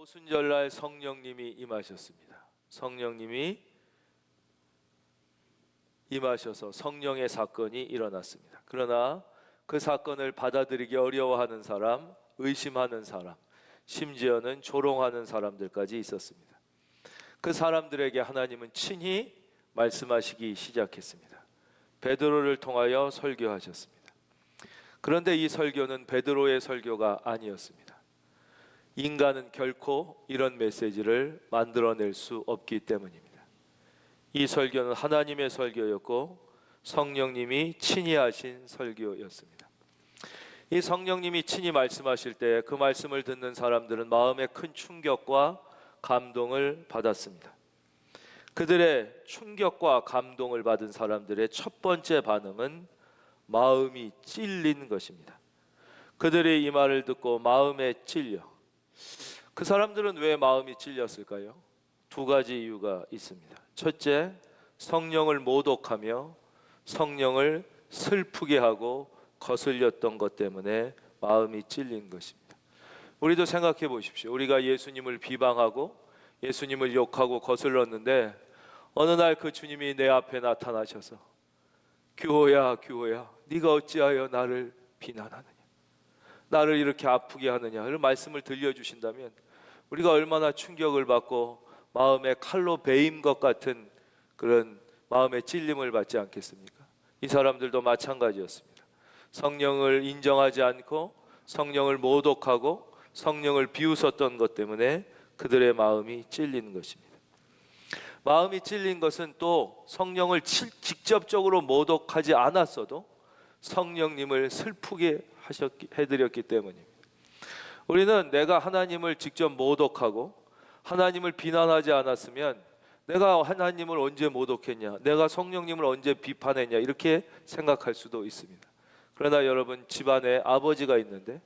오순절날 성령님이 임하셨습니다. 성령님이 임하셔서 성령의 사건이 일어났습니다. 그러나 그 사건을 받아들이기 어려워하는 사람, 의심하는 사람, 심지어는 조롱하는 사람들까지 있었습니다. 그 사람들에게 하나님은 친히 말씀하시기 시작했습니다. 베드로를 통하여 설교하셨습니다. 그런데 이 설교는 베드로의 설교가 아니었습니다. 인간은 결코 이런 메시지를 만들어낼 수 없기 때문입니다. 이 설교는 하나님의 설교였고 성령님이 친히 하신 설교였습니다. 이 성령님이 친히 말씀하실 때 그 말씀을 듣는 사람들은 마음에 큰 충격과 감동을 받았습니다. 그들의 충격과 감동을 받은 사람들의 첫 번째 반응은 마음이 찔린 것입니다. 그들이 이 말을 듣고 마음에 찔려. 그 사람들은 왜 마음이 찔렸을까요? 두 가지 이유가 있습니다. 첫째, 성령을 모독하며 성령을 슬프게 하고 거슬렸던 것 때문에 마음이 찔린 것입니다. 우리도 생각해 보십시오. 우리가 예수님을 비방하고 예수님을 욕하고 거슬렀는데 어느 날 그 주님이 내 앞에 나타나셔서 규호야 규호야 네가 어찌하여 나를 비난하느냐, 나를 이렇게 아프게 하느냐 이런 말씀을 들려주신다면 우리가 얼마나 충격을 받고 마음에 칼로 베임 것 같은 그런 마음의 찔림을 받지 않겠습니까? 이 사람들도 마찬가지였습니다. 성령을 인정하지 않고 성령을 모독하고 성령을 비웃었던 것 때문에 그들의 마음이 찔린 것입니다. 마음이 찔린 것은 또 성령을 직접적으로 모독하지 않았어도 성령님을 슬프게 해드렸기 때문입니다. 우리는 내가 하나님을 직접 모독하고 하나님을 비난하지 않았으면 내가 하나님을 언제 모독했냐, 내가 성령님을 언제 비판했냐 이렇게 생각할 수도 있습니다. 그러나 여러분, 집안에 아버지가 있는데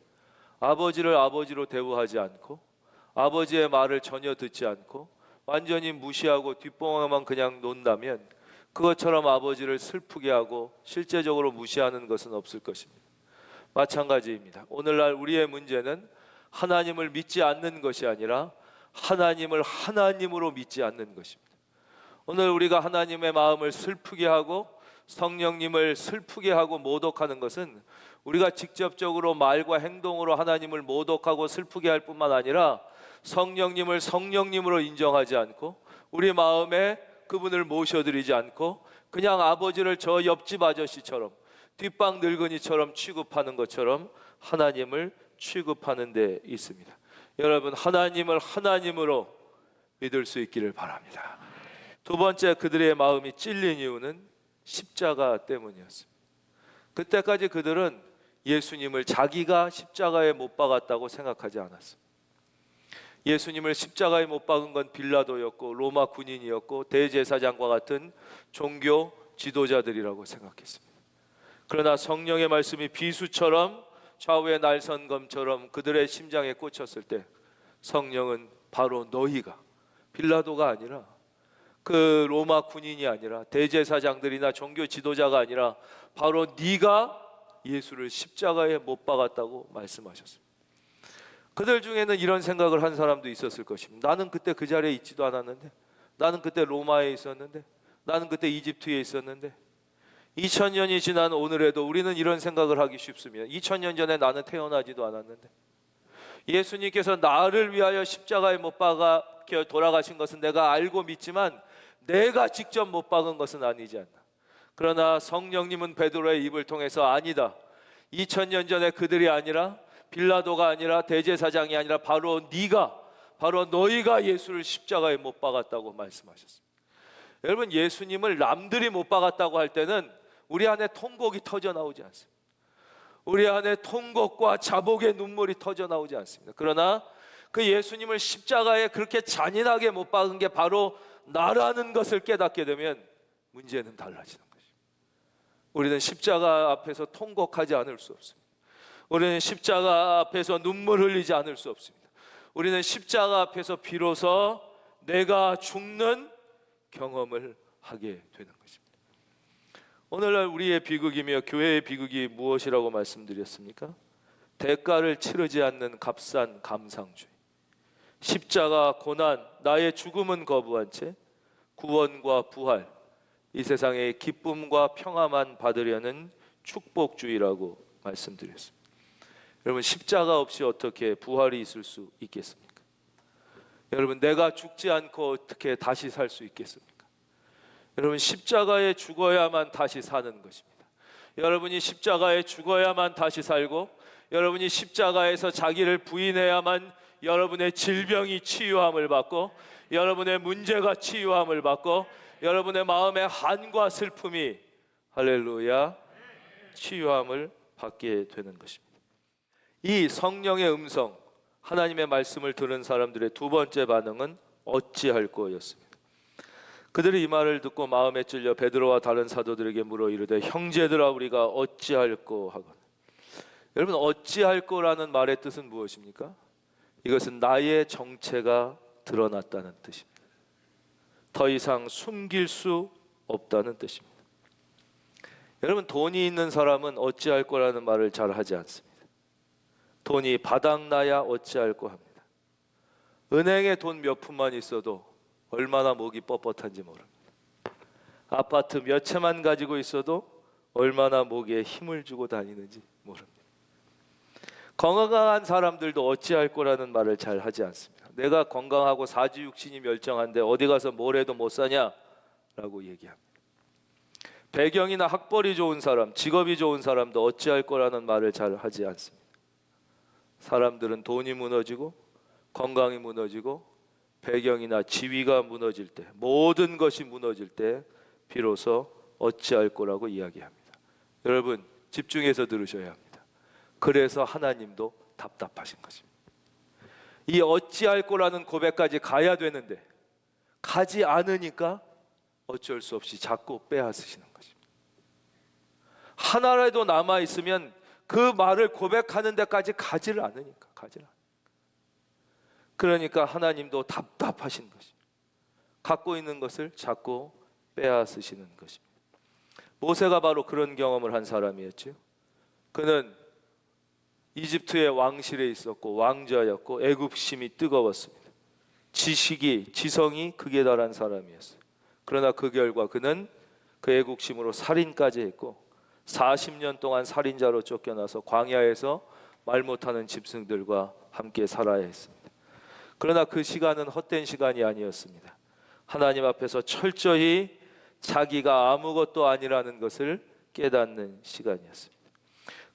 아버지를 아버지로 대우하지 않고 아버지의 말을 전혀 듣지 않고 완전히 무시하고 뒷봉화만 그냥 논다면 그것처럼 아버지를 슬프게 하고 실제적으로 무시하는 것은 없을 것입니다. 마찬가지입니다. 오늘날 우리의 문제는 하나님을 믿지 않는 것이 아니라 하나님을 하나님으로 믿지 않는 것입니다. 오늘 우리가 하나님의 마음을 슬프게 하고 성령님을 슬프게 하고 모독하는 것은 우리가 직접적으로 말과 행동으로 하나님을 모독하고 슬프게 할 뿐만 아니라 성령님을 성령님으로 인정하지 않고 우리 마음에 그분을 모셔드리지 않고 그냥 아버지를 저 옆집 아저씨처럼 뒷방 늙은이처럼 취급하는 것처럼 하나님을 취급하는 데 있습니다. 여러분, 하나님을 하나님으로 믿을 수 있기를 바랍니다. 두 번째, 그들의 마음이 찔린 이유는 십자가 때문이었습니다. 그때까지 그들은 예수님을 자기가 십자가에 못 박았다고 생각하지 않았습니다. 예수님을 십자가에 못 박은 건 빌라도였고 로마 군인이었고 대제사장과 같은 종교 지도자들이라고 생각했습니다. 그러나 성령의 말씀이 비수처럼 좌우의 날선검처럼 그들의 심장에 꽂혔을 때 성령은 바로 너희가, 빌라도가 아니라 그 로마 군인이 아니라 대제사장들이나 종교 지도자가 아니라 바로 네가 예수를 십자가에 못 박았다고 말씀하셨습니다. 그들 중에는 이런 생각을 한 사람도 있었을 것입니다. 나는 그때 그 자리에 있지도 않았는데, 나는 그때 로마에 있었는데, 나는 그때 이집트에 있었는데, 2000년이 지난 오늘에도 우리는 이런 생각을 하기 쉽습니다. 2000년 전에 나는 태어나지도 않았는데 예수님께서 나를 위하여 십자가에 못 박아 돌아가신 것은 내가 알고 믿지만 내가 직접 못 박은 것은 아니지 않나. 그러나 성령님은 베드로의 입을 통해서 아니다, 2000년 전에 그들이 아니라 빌라도가 아니라 대제사장이 아니라 바로 네가, 바로 너희가 예수를 십자가에 못 박았다고 말씀하셨습니다. 여러분, 예수님을 남들이 못 박았다고 할 때는 우리 안에 통곡이 터져 나오지 않습니다. 우리 안에 통곡과 자복의 눈물이 터져 나오지 않습니다. 그러나 그 예수님을 십자가에 그렇게 잔인하게 못 박은 게 바로 나라는 것을 깨닫게 되면 문제는 달라지는 것입니다. 우리는 십자가 앞에서 통곡하지 않을 수 없습니다. 우리는 십자가 앞에서 눈물 흘리지 않을 수 없습니다. 우리는 십자가 앞에서 비로소 내가 죽는 경험을 하게 되는 것입니다. 오늘날 우리의 비극이며 교회의 비극이 무엇이라고 말씀드렸습니까? 대가를 치르지 않는 값싼 감상주의. 십자가 고난, 나의 죽음은 거부한 채 구원과 부활, 이 세상의 기쁨과 평화만 받으려는 축복주의라고 말씀드렸습니다. 여러분, 십자가 없이 어떻게 부활이 있을 수 있겠습니까? 여러분, 내가 죽지 않고 어떻게 다시 살 수 있겠습니까? 여러분, 십자가에 죽어야만 다시 사는 것입니다. 여러분이 십자가에 죽어야만 다시 살고, 여러분이 십자가에서 자기를 부인해야만 여러분의 질병이 치유함을 받고, 여러분의 문제가 치유함을 받고, 여러분의 마음의 한과 슬픔이 할렐루야 치유함을 받게 되는 것입니다. 이 성령의 음성, 하나님의 말씀을 들은 사람들의 두 번째 반응은 어찌할 거였습니다. 그들이 이 말을 듣고 마음에 찔려 베드로와 다른 사도들에게 물어 이르되 형제들아 우리가 어찌할 거 하거늘. 여러분, 어찌할 거라는 말의 뜻은 무엇입니까? 이것은 나의 정체가 드러났다는 뜻입니다. 더 이상 숨길 수 없다는 뜻입니다. 여러분, 돈이 있는 사람은 어찌할 거라는 말을 잘 하지 않습니다. 돈이 바닥나야 어찌할 거 합니다. 은행에 돈 몇 푼만 있어도 얼마나 목이 뻣뻣한지 모릅니다. 아파트 몇 채만 가지고 있어도 얼마나 목에 힘을 주고 다니는지 모릅니다. 건강한 사람들도 어찌할 거라는 말을 잘 하지 않습니다. 내가 건강하고 사지육신이 멸정한데 어디 가서 뭘 해도 못 사냐라고 얘기합니다. 배경이나 학벌이 좋은 사람, 직업이 좋은 사람도 어찌할 거라는 말을 잘 하지 않습니다. 사람들은 돈이 무너지고 건강이 무너지고 배경이나 지위가 무너질 때, 모든 것이 무너질 때 비로소 어찌할 거라고 이야기합니다. 여러분, 집중해서 들으셔야 합니다. 그래서 하나님도 답답하신 것입니다. 이 어찌할 거라는 고백까지 가야 되는데 가지 않으니까 어쩔 수 없이 자꾸 빼앗으시는 것입니다. 하나라도 남아 있으면 그 말을 고백하는 데까지 가지를 않으니까. 그러니까 하나님도 답답하신 것입니다. 갖고 있는 것을 자꾸 빼앗으시는 것입니다. 모세가 바로 그런 경험을 한 사람이었죠. 그는 이집트의 왕실에 있었고 왕자였고 애굽심이 뜨거웠습니다. 지성이 극에 달한 사람이었어요. 그러나 그 결과 그는 그 애국심으로 살인까지 했고 40년 동안 살인자로 쫓겨나서 광야에서 말 못하는 짐승들과 함께 살아야 했습니다. 그러나 그 시간은 헛된 시간이 아니었습니다. 하나님 앞에서 철저히 자기가 아무것도 아니라는 것을 깨닫는 시간이었습니다.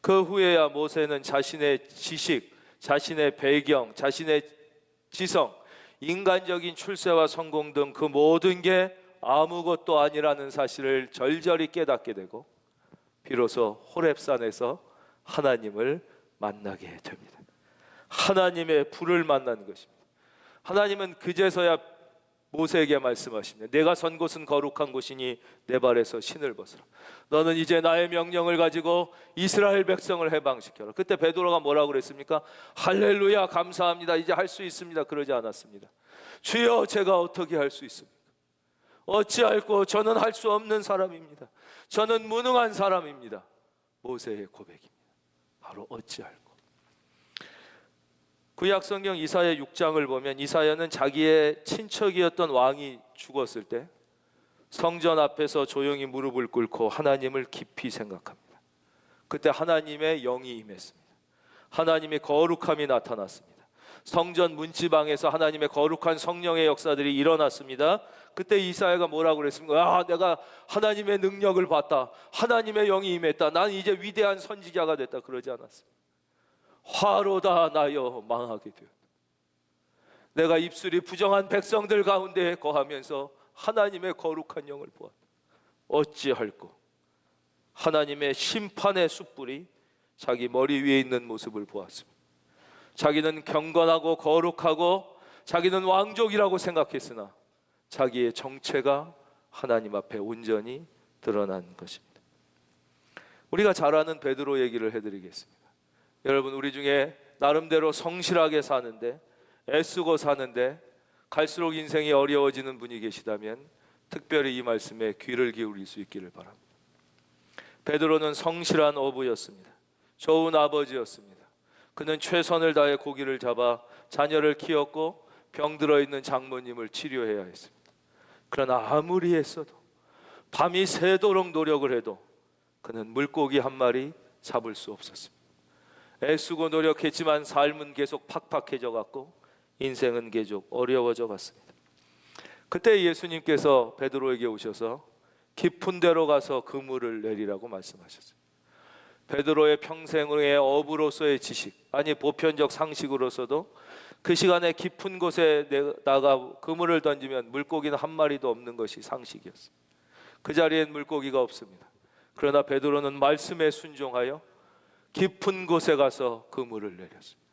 그 후에야 모세는 자신의 지식, 자신의 배경, 자신의 지성, 인간적인 출세와 성공 등 그 모든 게 아무것도 아니라는 사실을 절절히 깨닫게 되고 비로소 호렙산에서 하나님을 만나게 됩니다. 하나님의 불을 만난 것입니다. 하나님은 그제서야 모세에게 말씀하십니다. 내가 선 곳은 거룩한 곳이니 내 발에서 신을 벗으라. 너는 이제 나의 명령을 가지고 이스라엘 백성을 해방시켜라. 그때 베드로가 뭐라고 그랬습니까? 할렐루야, 감사합니다, 이제 할 수 있습니다. 그러지 않았습니다. 주여, 제가 어떻게 할 수 있습니까? 어찌할꼬, 저는 할 수 없는 사람입니다. 저는 무능한 사람입니다. 모세의 고백입니다. 바로 어찌할꼬. 구약 성경 이사야 6장을 보면 이사야는 자기의 친척이었던 왕이 죽었을 때 성전 앞에서 조용히 무릎을 꿇고 하나님을 깊이 생각합니다. 그때 하나님의 영이 임했습니다. 하나님의 거룩함이 나타났습니다. 성전 문지방에서 하나님의 거룩한 성령의 역사들이 일어났습니다. 그때 이사야가 뭐라고 그랬습니까? 내가 하나님의 능력을 봤다. 하나님의 영이 임했다. 난 이제 위대한 선지자가 됐다. 그러지 않았습니다. 화로다 나여 망하게 되었다. 내가 입술이 부정한 백성들 가운데 거하면서 하나님의 거룩한 영을 보았다. 어찌할꼬. 하나님의 심판의 숯불이 자기 머리 위에 있는 모습을 보았습니다. 자기는 경건하고 거룩하고 자기는 왕족이라고 생각했으나 자기의 정체가 하나님 앞에 온전히 드러난 것입니다. 우리가 잘 아는 베드로 얘기를 해드리겠습니다. 여러분, 우리 중에 나름대로 성실하게 사는데 애쓰고 사는데 갈수록 인생이 어려워지는 분이 계시다면 특별히 이 말씀에 귀를 기울일 수 있기를 바랍니다. 베드로는 성실한 어부였습니다. 좋은 아버지였습니다. 그는 최선을 다해 고기를 잡아 자녀를 키웠고 병들어 있는 장모님을 치료해야 했습니다. 그러나 아무리 했어도 밤이 새도록 노력을 해도 그는 물고기 한 마리 잡을 수 없었습니다. 애쓰고 노력했지만 삶은 계속 팍팍해져 갔고 인생은 계속 어려워져 갔습니다. 그때 예수님께서 베드로에게 오셔서 깊은 데로 가서 그물을 내리라고 말씀하셨어요. 베드로의 평생의 어부로서의 지식, 아니 보편적 상식으로서도 그 시간에 깊은 곳에 나가 그물을 던지면 물고기는 한 마리도 없는 것이 상식이었어요. 그 자리엔 물고기가 없습니다. 그러나 베드로는 말씀에 순종하여 깊은 곳에 가서 그물을 내렸습니다.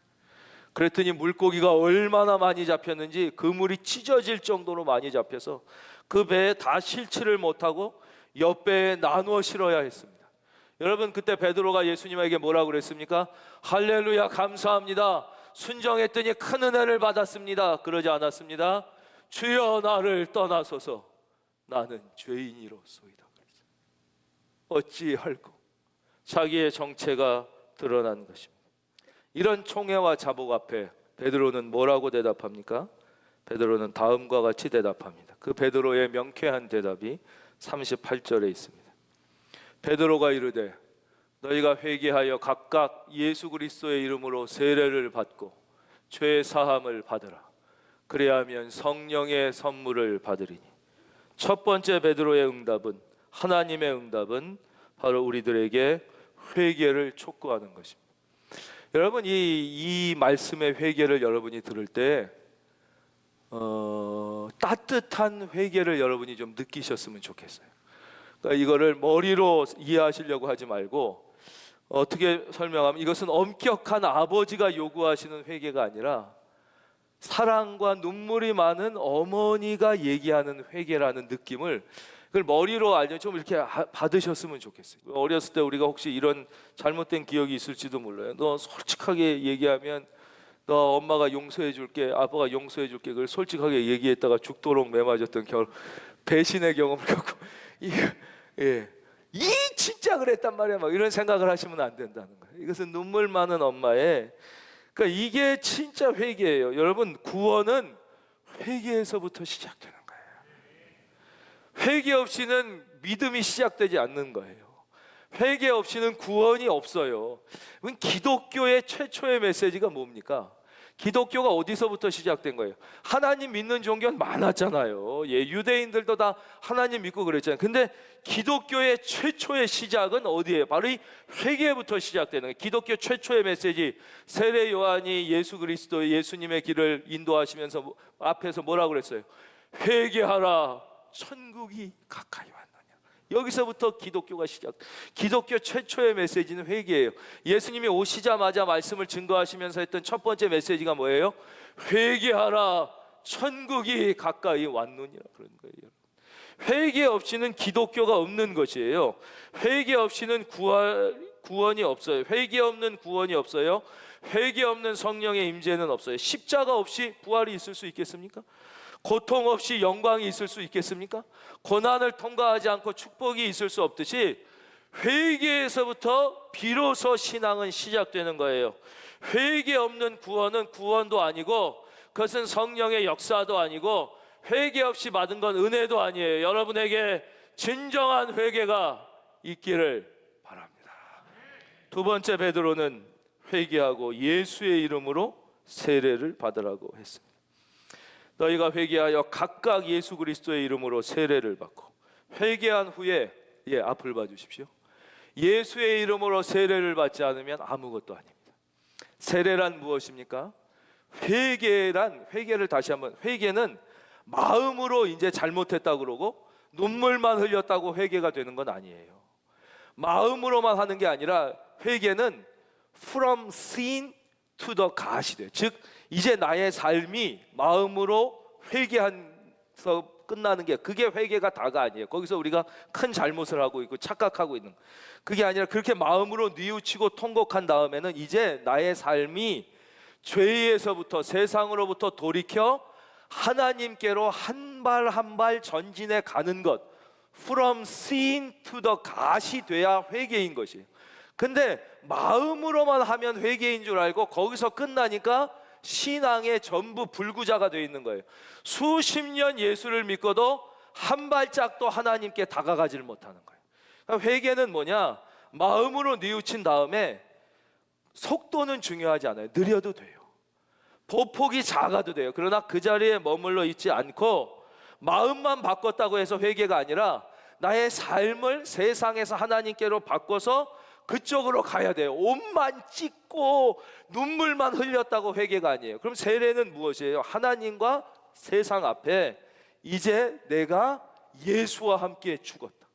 그랬더니 물고기가 얼마나 많이 잡혔는지 그물이 찢어질 정도로 많이 잡혀서 그 배에 다 실지를 못하고 옆배에 나누어 실어야 했습니다. 여러분, 그때 베드로가 예수님에게 뭐라고 그랬습니까? 할렐루야, 감사합니다, 순종했더니 큰 은혜를 받았습니다. 그러지 않았습니다. 주여 나를 떠나소서, 나는 죄인이로소이다. 어찌할꼬 자기의 정체가 드러난 것입니다. 이런 총애와 자복 앞에 베드로는 뭐라고 대답합니까? 베드로는 다음과 같이 대답합니다. 그 베드로의 명쾌한 대답이 38절에 있습니다. 베드로가 이르되 너희가 회개하여 각각 예수 그리스도의 이름으로 세례를 받고 죄 사함을 받으라. 그래야면 성령의 선물을 받으리니. 첫 번째 베드로의 응답은, 하나님의 응답은 바로 우리들에게 회개를 촉구하는 것입니다. 여러분, 이 말씀의 회개를 여러분이 들을 때 따뜻한 회개를 여러분이 좀 느끼셨으면 좋겠어요. 그러니까 이거를 머리로 이해하시려고 하지 말고, 어떻게 설명하면 이것은 엄격한 아버지가 요구하시는 회개가 아니라 사랑과 눈물이 많은 어머니가 얘기하는 회개라는 느낌을, 그걸 머리로 알면 좀 이렇게 받으셨으면 좋겠어요. 어렸을 때 우리가 혹시 이런 잘못된 기억이 있을지도 몰라요. 너 솔직하게 얘기하면 너 엄마가 용서해 줄게, 아빠가 용서해 줄게, 그걸 솔직하게 얘기했다가 죽도록 매맞았던 배신의 경험을 갖고 이 진짜 그랬단 말이야, 막 이런 생각을 하시면 안 된다는 거예요. 이것은 눈물 많은 엄마의, 그러니까 이게 진짜 회개예요. 여러분, 구원은 회개에서부터 시작되는 거예요. 회개 없이는 믿음이 시작되지 않는 거예요. 회개 없이는 구원이 없어요. 기독교의 최초의 메시지가 뭡니까? 기독교가 어디서부터 시작된 거예요? 하나님 믿는 종교는 많았잖아요. 유대인들도 다 하나님 믿고 그랬잖아요. 근데 기독교의 최초의 시작은 어디예요? 바로 이 회개부터 시작되는 거예요. 기독교 최초의 메시지, 세례 요한이 예수 그리스도, 예수님의 길을 인도하시면서 앞에서 뭐라고 그랬어요? 회개하라, 천국이 가까이 왔느냐. 여기서부터 기독교가 기독교 최초의 메시지는 회개예요. 예수님이 오시자마자 말씀을 증거하시면서 했던 첫 번째 메시지가 뭐예요? 회개하라, 천국이 가까이 왔느니라, 그런 거예요. 회개 없이는 기독교가 없는 것이에요. 회개 없이는 구원이 없어요. 회개 없는 구원이 없어요. 회개 없는 성령의 임재는 없어요. 십자가 없이 부활이 있을 수 있겠습니까? 고통 없이 영광이 있을 수 있겠습니까? 고난을 통과하지 않고 축복이 있을 수 없듯이 회개에서부터 비로소 신앙은 시작되는 거예요. 회개 없는 구원은 구원도 아니고, 그것은 성령의 역사도 아니고, 회개 없이 받은 건 은혜도 아니에요. 여러분에게 진정한 회개가 있기를 바랍니다. 두 번째 베드로는 회개하고 예수의 이름으로 세례를 받으라고 했습니다. 너희가 회개하여 각각 예수 그리스도의 이름으로 세례를 받고, 회개한 후에 앞을 봐주십시오. 예수의 이름으로 세례를 받지 않으면 아무것도 아닙니다. 세례란 무엇입니까? 회개를 다시 한번, 회개는 마음으로 이제 잘못했다고 그러고 눈물만 흘렸다고 회개가 되는 건 아니에요. 마음으로만 하는 게 아니라 회개는 from sin to the God이 돼요. 즉 이제 나의 삶이 마음으로 회개해서 끝나는 게, 그게 회개가 다가 아니에요. 거기서 우리가 큰 잘못을 하고 있고 착각하고 있는, 그게 아니라 그렇게 마음으로 뉘우치고 통곡한 다음에는 이제 나의 삶이 죄에서부터, 세상으로부터 돌이켜 하나님께로 한 발 한 발 전진해 가는 것, from sin to the God이 돼야 회개인 것이에요. 근데 마음으로만 하면 회개인 줄 알고 거기서 끝나니까 신앙의 전부 불구자가 되어 있는 거예요. 수십 년 예수를 믿고도 한 발짝도 하나님께 다가가지를 못하는 거예요. 그러니까 회개는 뭐냐? 마음으로 뉘우친 다음에 속도는 중요하지 않아요. 느려도 돼요. 보폭이 작아도 돼요. 그러나 그 자리에 머물러 있지 않고 마음만 바꿨다고 해서 회개가 아니라 나의 삶을 세상에서 하나님께로 바꿔서 그쪽으로 가야 돼요. 옷만 찢고 눈물만 흘렸다고 회개가 아니에요. 그럼 세례는 무엇이에요? 하나님과 세상 앞에 이제 내가 예수와 함께 죽었다.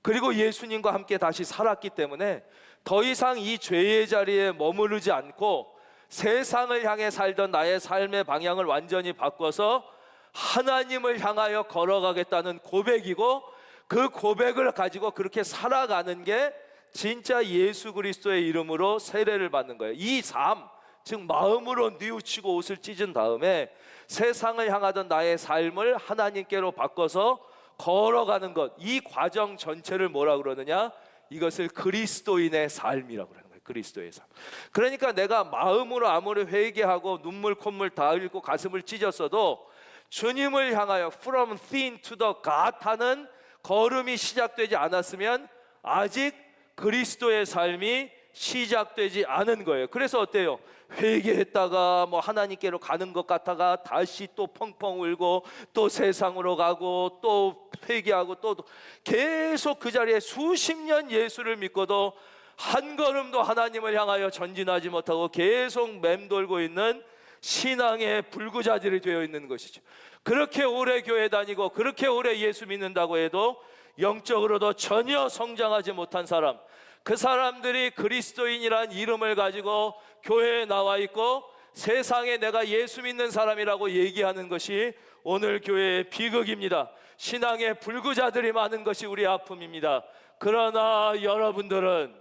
그리고 예수님과 함께 다시 살았기 때문에 더 이상 이 죄의 자리에 머무르지 않고 세상을 향해 살던 나의 삶의 방향을 완전히 바꿔서 하나님을 향하여 걸어가겠다는 고백이고, 그 고백을 가지고 그렇게 살아가는 게 진짜 예수 그리스도의 이름으로 세례를 받는 거예요. 이 삶, 즉 마음으로 뉘우치고 옷을 찢은 다음에 세상을 향하던 나의 삶을 하나님께로 바꿔서 걸어가는 것, 이 과정 전체를 뭐라 그러느냐? 이것을 그리스도인의 삶이라고 그러는 거예요. 그리스도의 삶. 그러니까 내가 마음으로 아무리 회개하고 눈물 콧물 다 흘리고 가슴을 찢었어도 주님을 향하여 from thin to the God 하는 걸음이 시작되지 않았으면 아직 그리스도의 삶이 시작되지 않은 거예요. 그래서 어때요? 회개했다가 뭐 하나님께로 가는 것 같다가 다시 또 펑펑 울고 또 세상으로 가고 또 회개하고 또 계속 그 자리에 수십 년 예수를 믿고도 한 걸음도 하나님을 향하여 전진하지 못하고 계속 맴돌고 있는 신앙의 불구자들이 되어 있는 것이죠. 그렇게 오래 교회 다니고 그렇게 오래 예수 믿는다고 해도 영적으로도 전혀 성장하지 못한 사람, 그 사람들이 그리스도인이란 이름을 가지고 교회에 나와 있고 세상에 내가 예수 믿는 사람이라고 얘기하는 것이 오늘 교회의 비극입니다. 신앙의 불구자들이 많은 것이 우리 아픔입니다. 그러나 여러분들은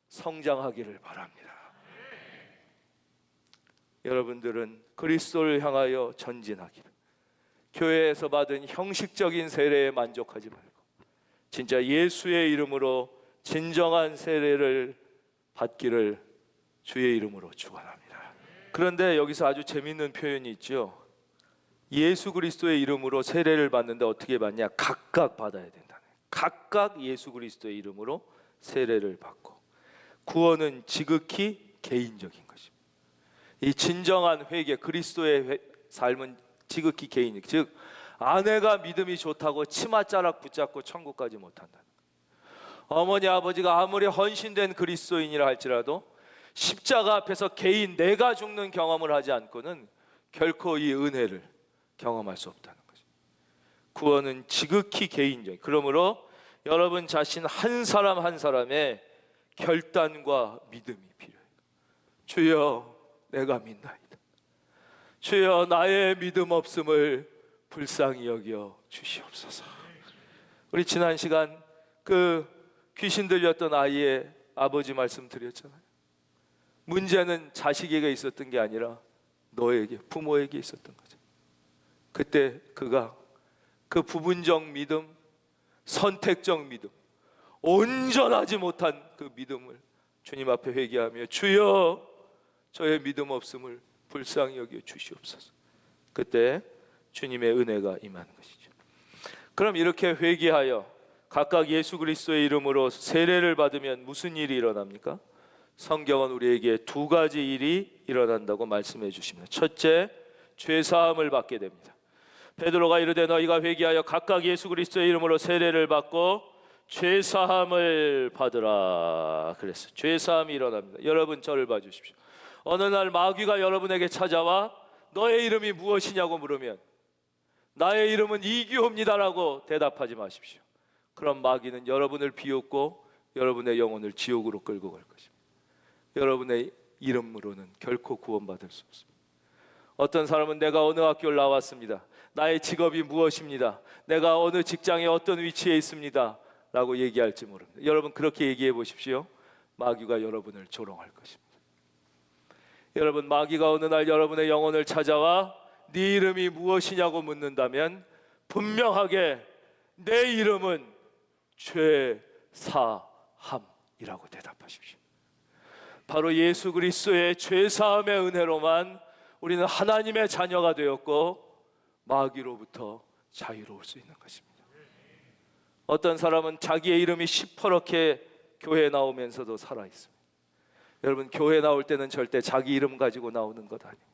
성장하기를 바랍니다. 여러분들은 그리스도를 향하여 전진하기를, 교회에서 받은 형식적인 세례에 만족하지 말고 진짜 예수의 이름으로 진정한 세례를 받기를 주의 이름으로 축원합니다. 그런데 여기서 아주 재미있는 표현이 있죠. 예수 그리스도의 이름으로 세례를 받는데 어떻게 받냐? 각각 받아야 된다는, 각각 예수 그리스도의 이름으로 세례를 받고, 구원은 지극히 개인적인 것입니다. 이 진정한 회개, 그리스도의 삶은 지극히 개인적, 즉 아내가 믿음이 좋다고 치맛자락 붙잡고 천국까지 못한다. 어머니 아버지가 아무리 헌신된 그리스도인이라 할지라도 십자가 앞에서 개인 내가 죽는 경험을 하지 않고는 결코 이 은혜를 경험할 수 없다는 거죠. 구원은 지극히 개인적. 그러므로 여러분 자신 한 사람 한 사람의 결단과 믿음이 필요해요. 주여 내가 믿나이다. 주여 나의 믿음 없음을 불쌍히 여겨 주시옵소서. 우리 지난 시간 그 귀신 들렸던 아이의 아버지 말씀 드렸잖아요. 문제는 자식에게 있었던 게 아니라 너에게, 부모에게 있었던 거죠. 그때 그가 그 부분적 믿음, 선택적 믿음, 온전하지 못한 그 믿음을 주님 앞에 회개하며 주여 저의 믿음 없음을 불쌍히 여겨 주시옵소서. 그때 주님의 은혜가 임하는 것이죠. 그럼 이렇게 회개하여 각각 예수 그리스도의 이름으로 세례를 받으면 무슨 일이 일어납니까? 성경은 우리에게 두 가지 일이 일어난다고 말씀해 주십니다. 첫째, 죄사함을 받게 됩니다. 베드로가 이르되 너희가 회개하여 각각 예수 그리스도의 이름으로 세례를 받고 죄사함을 받으라 그랬어요. 죄사함이 일어납니다. 여러분 저를 봐주십시오. 어느 날 마귀가 여러분에게 찾아와 너의 이름이 무엇이냐고 물으면 나의 이름은 이규호입니다라고 대답하지 마십시오. 그럼 마귀는 여러분을 비웃고 여러분의 영혼을 지옥으로 끌고 갈 것입니다. 여러분의 이름으로는 결코 구원받을 수 없습니다. 어떤 사람은 내가 어느 학교를 나왔습니다. 나의 직업이 무엇입니다. 내가 어느 직장에 어떤 위치에 있습니다. 라고 얘기할지 모릅니다. 여러분 그렇게 얘기해 보십시오. 마귀가 여러분을 조롱할 것입니다. 여러분 마귀가 어느 날 여러분의 영혼을 찾아와 네 이름이 무엇이냐고 묻는다면 분명하게 내 이름은 죄사함이라고 대답하십시오. 바로 예수 그리스도의 죄사함의 은혜로만 우리는 하나님의 자녀가 되었고 마귀로부터 자유로울 수 있는 것입니다. 어떤 사람은 자기의 이름이 시퍼렇게 교회에 나오면서도 살아있습니다. 여러분, 교회 나올 때는 절대 자기 이름 가지고 나오는 것 아닙니다.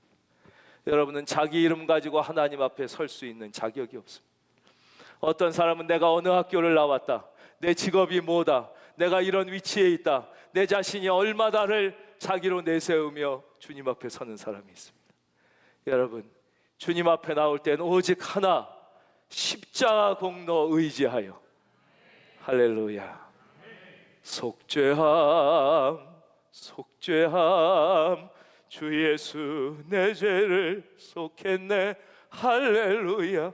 여러분은 자기 이름 가지고 하나님 앞에 설 수 있는 자격이 없습니다. 어떤 사람은 내가 어느 학교를 나왔다, 내 직업이 뭐다, 내가 이런 위치에 있다, 내 자신이 얼마다를 자기로 내세우며 주님 앞에 서는 사람이 있습니다. 여러분, 주님 앞에 나올 때는 오직 하나, 십자가 공로 의지하여, 할렐루야, 속죄함 속죄함 주 예수 내 죄를 속했네, 할렐루야.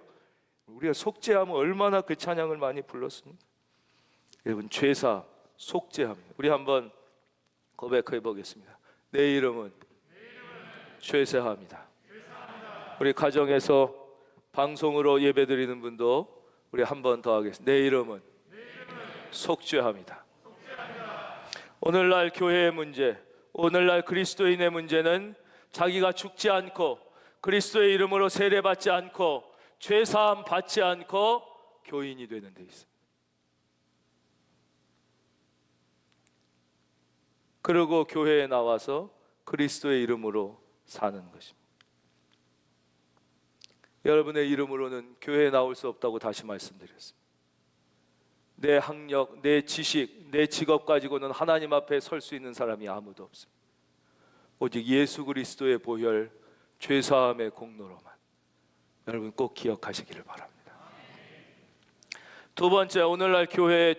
우리가 속죄함은 얼마나 그 찬양을 많이 불렀습니까? 여러분, 죄사 속죄합니다. 우리 한번 고백해 보겠습니다. 내 이름은 죄사합니다. 우리 가정에서 방송으로 예배드리는 분도 우리 한 번 더 하겠습니다. 내 이름은 속죄합니다. 오늘날 교회의 문제, 오늘날 그리스도인의 문제는 자기가 죽지 않고 그리스도의 이름으로 세례받지 않고 죄사함 받지 않고 교인이 되는 데 있습니다. 그리고 교회에 나와서 그리스도의 이름으로 사는 것입니다. 여러분의 이름으로는 교회에 나올 수 없다고 다시 말씀드렸습니다. 내 학력, 내 지식, 내 직업 가지고는 하나님 앞에 설 수 있는 사람이 아무도 없습니다. 오직 예수 그리스도의 보혈, 죄사함의 공로로만. 여러분 꼭 기억하시기를 바랍니다. 두 번째, 오늘날 교회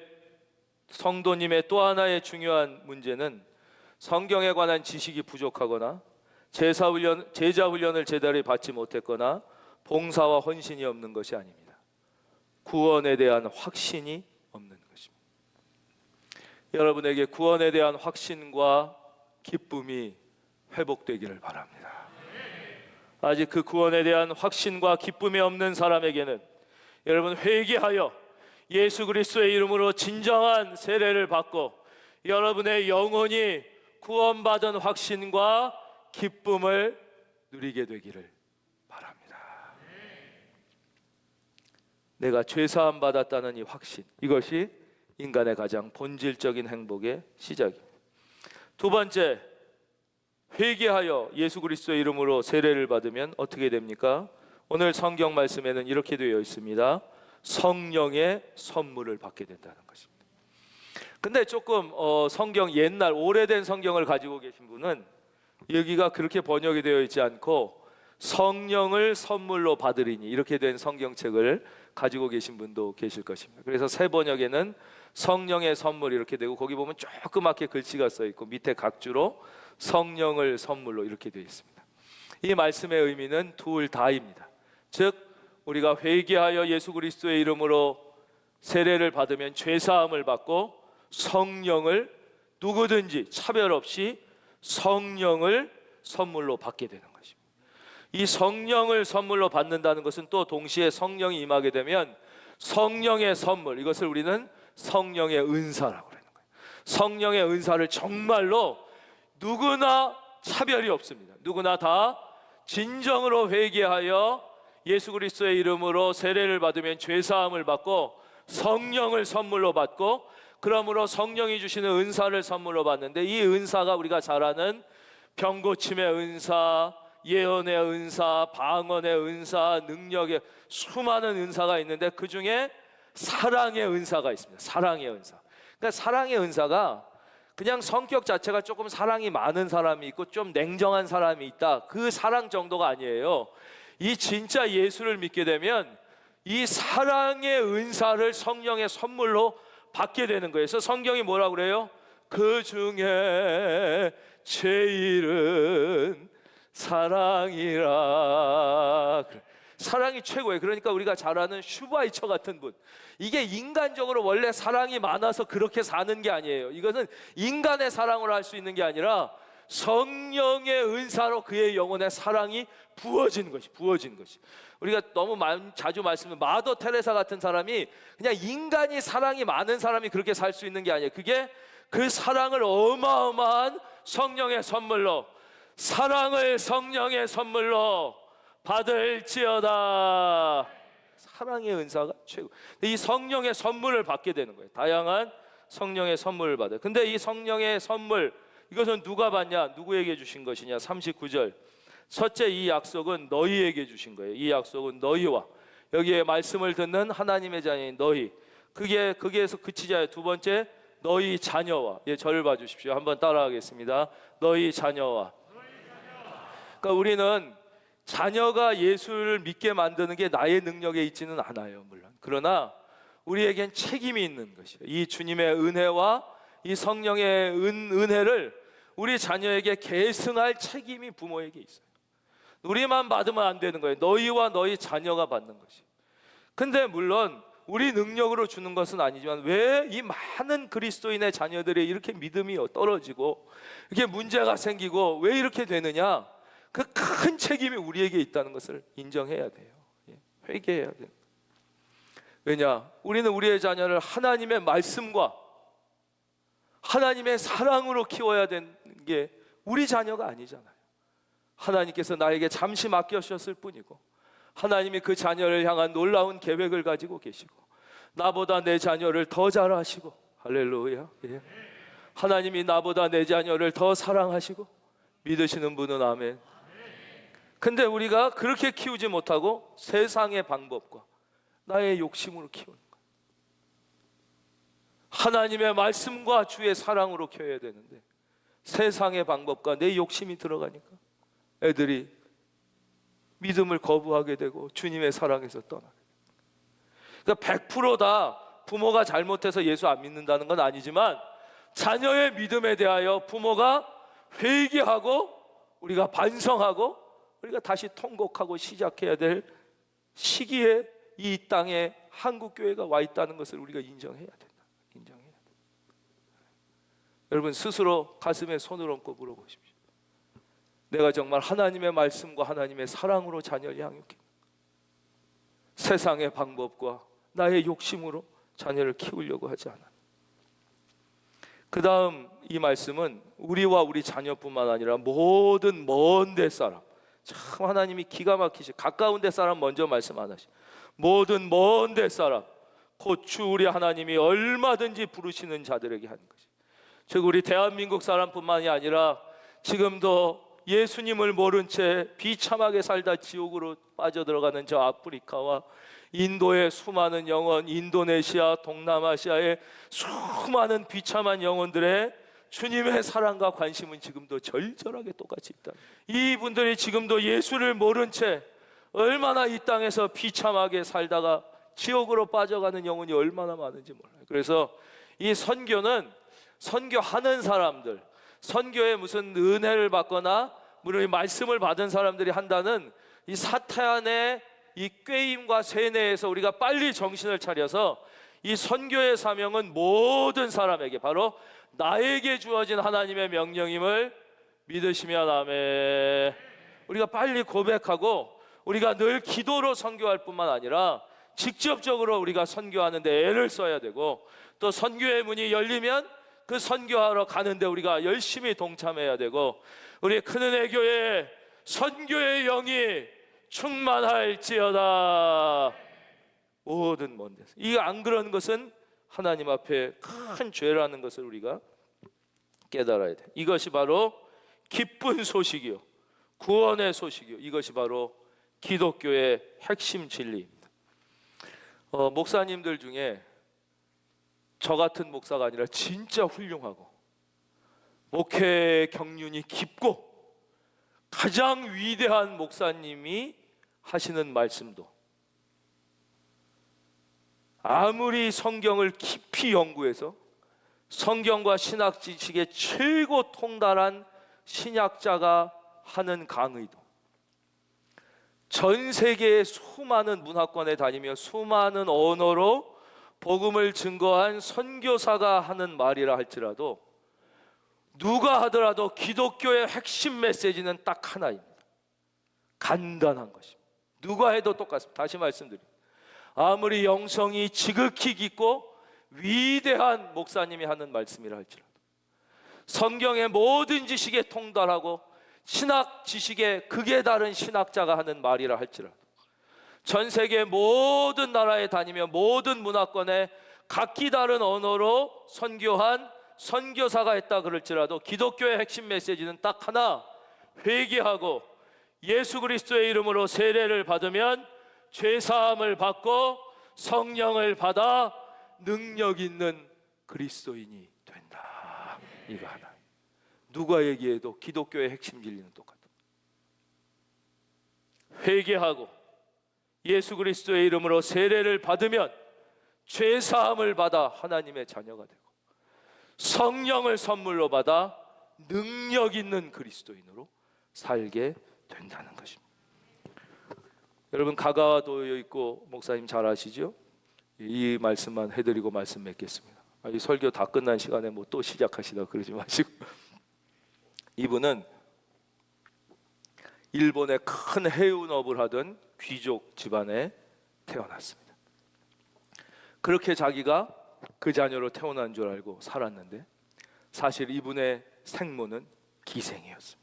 성도님의 또 하나의 중요한 문제는 성경에 관한 지식이 부족하거나 제자 훈련을 제대로 받지 못했거나 봉사와 헌신이 없는 것이 아닙니다. 구원에 대한 확신이 없는 것입니다. 여러분에게 구원에 대한 확신과 기쁨이 회복되기를 바랍니다. 아직 그 구원에 대한 확신과 기쁨이 없는 사람에게는 여러분 회개하여 예수 그리스도의 이름으로 진정한 세례를 받고 여러분의 영혼이 구원받은 확신과 기쁨을 누리게 되기를 바랍니다. 내가 죄사함 받았다는 이 확신, 이것이 인간의 가장 본질적인 행복의 시작입니다. 두 번째, 회개하여 예수 그리스도의 이름으로 세례를 받으면 어떻게 됩니까? 오늘 성경 말씀에는 이렇게 되어 있습니다. 성령의 선물을 받게 된다는 것입니다. 근데 조금 성경 옛날 오래된 성경을 가지고 계신 분은 여기가 그렇게 번역이 되어 있지 않고 성령을 선물로 받으리니 이렇게 된 성경책을 가지고 계신 분도 계실 것입니다. 그래서 새 번역에는 성령의 선물 이렇게 되고 거기 보면 조그맣게 글씨가 써 있고 밑에 각주로 성령을 선물로 이렇게 되어 있습니다. 이 말씀의 의미는 둘 다입니다. 즉 우리가 회개하여 예수 그리스도의 이름으로 세례를 받으면 죄사함을 받고 성령을 누구든지 차별 없이 성령을 선물로 받게 되는 것입니다. 이 성령을 선물로 받는다는 것은 또 동시에 성령이 임하게 되면 성령의 선물, 이것을 우리는 성령의 은사라고 하는 거예요. 성령의 은사를 정말로 누구나 차별이 없습니다. 누구나 다 진정으로 회개하여 예수 그리스도의 이름으로 세례를 받으면 죄사함을 받고 성령을 선물로 받고 그러므로 성령이 주시는 은사를 선물로 받는데 이 은사가 우리가 잘 아는 병고침의 은사, 예언의 은사, 방언의 은사, 능력의 수많은 은사가 있는데 그 중에 사랑의 은사가 있습니다. 사랑의 은사. 그러니까 사랑의 은사가 그냥 성격 자체가 조금 사랑이 많은 사람이 있고 좀 냉정한 사람이 있다, 그 사랑 정도가 아니에요. 이 진짜 예수를 믿게 되면 이 사랑의 은사를 성령의 선물로 받게 되는 거예요. 그래서 성경이 뭐라고 그래요? 그 중에 제일은 사랑이라. 사랑이 최고예요. 그러니까 우리가 잘 아는 슈바이처 같은 분, 이게 인간적으로 원래 사랑이 많아서 그렇게 사는 게 아니에요. 이것은 인간의 사랑으로 할 수 있는 게 아니라 성령의 은사로 그의 영혼에 사랑이 부어지는 것이, 부어지는 것이. 우리가 너무 자주 말씀드리는 마더 테레사 같은 사람이 그냥 인간이 사랑이 많은 사람이 그렇게 살 수 있는 게 아니에요. 그게 그 사랑을 어마어마한 성령의 선물로 사랑을 성령의 선물로 받을지어다. 사랑의 은사가 최고. 이 성령의 선물을 받게 되는 거예요. 다양한 성령의 선물을 받아요. 근데 이 성령의 선물, 이것은 누가 받냐? 누구에게 주신 것이냐? 39절. 첫째, 이 약속은 너희에게 주신 거예요. 이 약속은 너희와, 여기에 말씀을 듣는 하나님의 자녀인 너희, 거기에서 그치지 않아요. 두 번째, 너희 자녀와. 예, 저를 봐주십시오. 한번 따라하겠습니다. 너희 자녀와. 그러니까 우리는 자녀가 예수를 믿게 만드는 게 나의 능력에 있지는 않아요, 물론. 그러나 우리에겐 책임이 있는 것이에요. 이 주님의 은혜와 이 성령의 은혜를 우리 자녀에게 계승할 책임이 부모에게 있어요. 우리만 받으면 안 되는 거예요. 너희와 너희 자녀가 받는 것이. 근데 물론 우리 능력으로 주는 것은 아니지만 왜 이 많은 그리스도인의 자녀들이 이렇게 믿음이 떨어지고 이렇게 문제가 생기고 왜 이렇게 되느냐? 그 큰 책임이 우리에게 있다는 것을 인정해야 돼요. 회개해야 돼요. 왜냐? 우리는 우리의 자녀를 하나님의 말씀과 하나님의 사랑으로 키워야 되는 게 우리 자녀가 아니잖아요. 하나님께서 나에게 잠시 맡겨주셨을 뿐이고 하나님이 그 자녀를 향한 놀라운 계획을 가지고 계시고 나보다 내 자녀를 더 잘하시고, 할렐루야. 예. 하나님이 나보다 내 자녀를 더 사랑하시고, 믿으시는 분은 아멘. 근데 우리가 그렇게 키우지 못하고 세상의 방법과 나의 욕심으로 키우는 거예요. 하나님의 말씀과 주의 사랑으로 키워야 되는데 세상의 방법과 내 욕심이 들어가니까 애들이 믿음을 거부하게 되고 주님의 사랑에서 떠나게 돼요. 그러니까 100%다 부모가 잘못해서 예수 안 믿는다는 건 아니지만 자녀의 믿음에 대하여 부모가 회개하고 우리가 반성하고 우리가 다시 통곡하고 시작해야 될 시기에 이 땅에 한국교회가 와 있다는 것을 우리가 인정해야 된다. 인정해야 된다. 여러분 스스로 가슴에 손을 얹고 물어보십시오. 내가 정말 하나님의 말씀과 하나님의 사랑으로 자녀를 양육해 세상의 방법과 나의 욕심으로 자녀를 키우려고 하지 않아. 그 다음 이 말씀은 우리와 우리 자녀뿐만 아니라 모든 먼 데 사람, 참 하나님이 기가 막히시. 가까운 데 사람 먼저 말씀 안 하시. 모든 먼 데 사람, 곧 주 우리 하나님이 얼마든지 부르시는 자들에게 하는 것이. 즉 우리 대한민국 사람뿐만이 아니라 지금도 예수님을 모른 채 비참하게 살다 지옥으로 빠져들어가는 저 아프리카와 인도의 수많은 영혼, 인도네시아, 동남아시아의 수많은 비참한 영혼들의 주님의 사랑과 관심은 지금도 절절하게 똑같이 있다. 이분들이 지금도 예수를 모른 채 얼마나 이 땅에서 비참하게 살다가 지옥으로 빠져가는 영혼이 얼마나 많은지 몰라요. 그래서 이 선교는 선교하는 사람들, 선교에 무슨 은혜를 받거나 물론 말씀을 받은 사람들이 한다는 이 사탄의 이 꾀임과 세뇌에서 우리가 빨리 정신을 차려서 이 선교의 사명은 모든 사람에게, 바로 나에게 주어진 하나님의 명령임을 믿으시면 아멘. 우리가 빨리 고백하고 우리가 늘 기도로 선교할 뿐만 아니라 직접적으로 우리가 선교하는 데 애를 써야 되고, 또 선교의 문이 열리면 그 선교하러 가는데 우리가 열심히 동참해야 되고, 우리 큰은혜 교회 선교의 영이 충만할지어다. 모든 먼 데서. 이게 안 그런 것은 하나님 앞에 큰 죄라는 것을 우리가 깨달아야 돼. 이것이 바로 기쁜 소식이요, 구원의 소식이요, 이것이 바로 기독교의 핵심 진리입니다. 목사님들 중에 저 같은 목사가 아니라 진짜 훌륭하고 목회 경륜이 깊고 가장 위대한 목사님이 하시는 말씀도, 아무리 성경을 깊이 연구해서 성경과 신학 지식에 최고 통달한 신학자가 하는 강의도, 전 세계의 수많은 문화권에 다니며 수많은 언어로 복음을 증거한 선교사가 하는 말이라 할지라도 누가 하더라도 기독교의 핵심 메시지는 딱 하나입니다. 간단한 것입니다. 누가 해도 똑같습니다. 다시 말씀드립니다. 아무리 영성이 지극히 깊고 위대한 목사님이 하는 말씀이라 할지라도 성경의 모든 지식에 통달하고 신학 지식의 극에 다른 신학자가 하는 말이라 할지라도, 전 세계 모든 나라에 다니며 모든 문화권에 각기 다른 언어로 선교한 선교사가 있다 그럴지라도 기독교의 핵심 메시지는 딱 하나: 회개하고 예수 그리스도의 이름으로 세례를 받으면 죄사함을 받고 성령을 받아 능력 있는 그리스도인이 된다. 이거 하나. 누가 얘기해도 기독교의 핵심 진리는 똑같다. 회개하고 예수 그리스도의 이름으로 세례를 받으면 죄사함을 받아 하나님의 자녀가 되고, 성령을 선물로 받아 능력 있는 그리스도인으로 살게 된다는 것입니다. 여러분, 가가와 도요 있고 목사님 잘 아시죠? 이 말씀만 해드리고 말씀 맺겠습니다. 이 설교 다 끝난 시간에 뭐 또 시작하시다 그러지 마시고, 이분은 일본의 큰 해운업을 하던 귀족 집안에 태어났습니다. 그렇게 자기가 그 자녀로 태어난 줄 알고 살았는데, 사실 이분의 생모는 기생이었습니다.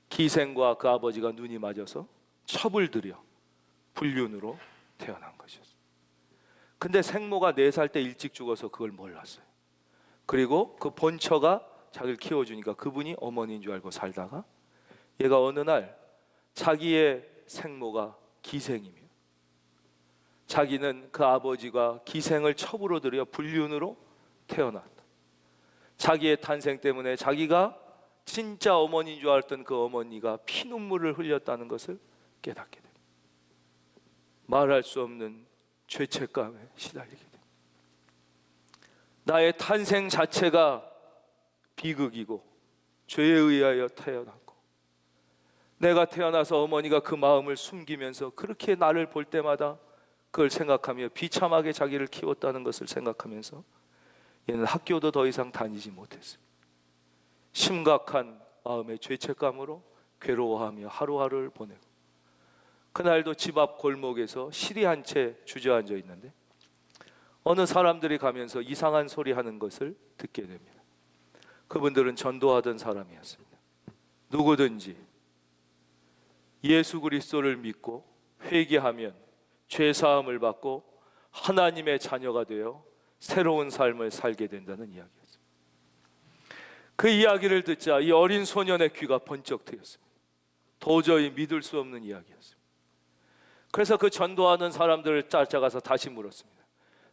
기생과 그 아버지가 눈이 맞아서 첩을 들여 불륜으로 태어난 것이었습니다. 근데 생모가 4살 때 일찍 죽어서 그걸 몰랐어요. 그리고 그 본처가 자기를 키워주니까 그분이 어머니인 줄 알고 살다가, 얘가 어느 날 자기의 생모가 기생이며 자기는 그 아버지가 기생을 첩으로 들여 불륜으로 태어났다. 자기의 탄생 때문에 자기가 진짜 어머니인 줄 알았던 그 어머니가 피눈물을 흘렸다는 것을 깨닫게 됩니다. 말할 수 없는 죄책감에 시달리게 됩니다. 나의 탄생 자체가 비극이고 죄에 의하여 태어났고, 내가 태어나서 어머니가 그 마음을 숨기면서 그렇게 나를 볼 때마다 그걸 생각하며 비참하게 자기를 키웠다는 것을 생각하면서 얘는 학교도 더 이상 다니지 못했습니다. 심각한 마음의 죄책감으로 괴로워하며 하루하루를 보내고, 그날도 집 앞 골목에서 시리 한 채 주저앉아 있는데 어느 사람들이 가면서 이상한 소리 하는 것을 듣게 됩니다. 그분들은 전도하던 사람이었습니다. 누구든지 예수 그리스도를 믿고 회개하면 죄사함을 받고 하나님의 자녀가 되어 새로운 삶을 살게 된다는 이야기였습니다. 그 이야기를 듣자 이 어린 소년의 귀가 번쩍 트였습니다. 도저히 믿을 수 없는 이야기였습니다. 그래서 그 전도하는 사람들을 쫓아가서 다시 물었습니다.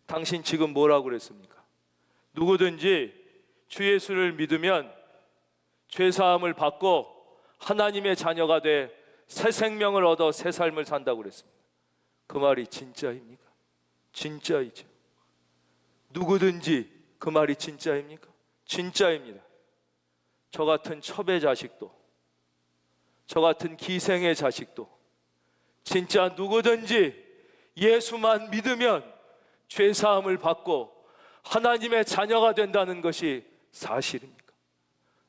당신 지금 뭐라고 그랬습니까? 누구든지 주 예수를 믿으면 죄사함을 받고 하나님의 자녀가 돼 새 생명을 얻어 새 삶을 산다고 그랬습니다. 그 말이 진짜입니까? 진짜이죠. 누구든지, 그 말이 진짜입니까? 진짜입니다. 저 같은 첩의 자식도, 저 같은 기생의 자식도 진짜 누구든지 예수만 믿으면 죄사함을 받고 하나님의 자녀가 된다는 것이 사실입니까?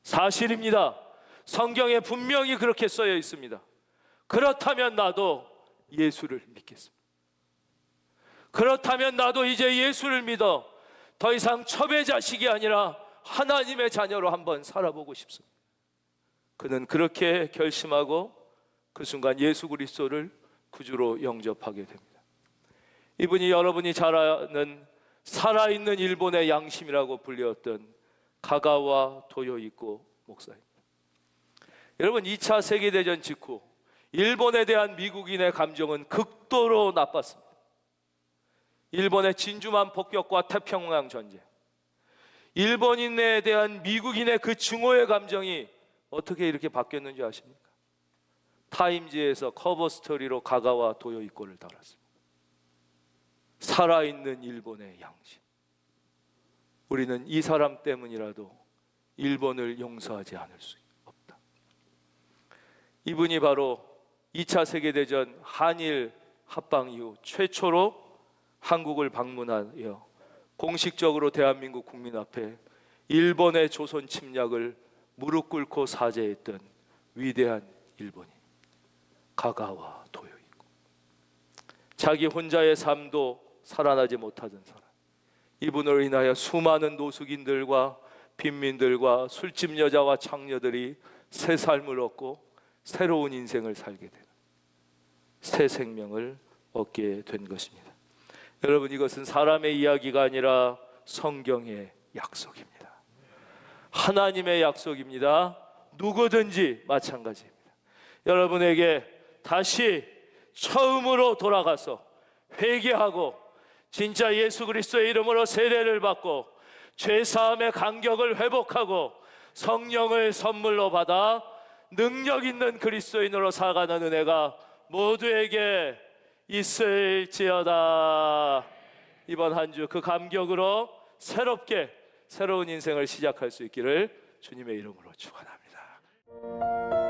사실입니다. 성경에 분명히 그렇게 써여 있습니다. 그렇다면 나도 예수를 믿겠습니다. 그렇다면 나도 이제 예수를 믿어 더 이상 첩의 자식이 아니라 하나님의 자녀로 한번 살아보고 싶습니다. 그는 그렇게 결심하고 그 순간 예수 그리스도를 구주로 영접하게 됩니다. 이분이 여러분이 잘 아는 살아있는 일본의 양심이라고 불렸던 가가와 도요이코 목사입니다. 여러분, 2차 세계대전 직후 일본에 대한 미국인의 감정은 극도로 나빴습니다. 일본의 진주만 폭격과 태평양 전쟁, 일본인에 대한 미국인의 그 증오의 감정이 어떻게 이렇게 바뀌었는지 아십니까? 타임지에서 커버 스토리로 가가와 도요이코를 달았습니다. 살아있는 일본의 양심. 우리는 이 사람 때문이라도 일본을 용서하지 않을 수 없다. 이분이 바로 2차 세계대전 한일 합방 이후 최초로 한국을 방문하여 공식적으로 대한민국 국민 앞에 일본의 조선 침략을 무릎 꿇고 사죄했던 위대한 일본인 가가와 도요이코. 자기 혼자의 삶도 살아나지 못하던 사람, 이분으로 인하여 수많은 노숙인들과 빈민들과 술집 여자와 창녀들이 새 삶을 얻고 새로운 인생을 살게 되는 새 생명을 얻게 된 것입니다. 여러분, 이것은 사람의 이야기가 아니라 성경의 약속입니다. 하나님의 약속입니다. 누구든지 마찬가지입니다. 여러분에게 다시 처음으로 돌아가서 회개하고 진짜 예수 그리스도의 이름으로 세례를 받고 죄사함의 간격을 회복하고 성령을 선물로 받아 능력 있는 그리스도인으로 살아가는 은혜가 모두에게 있을지어다. 이번 한 주 그 감격으로 새롭게 새로운 인생을 시작할 수 있기를 주님의 이름으로 축원합니다.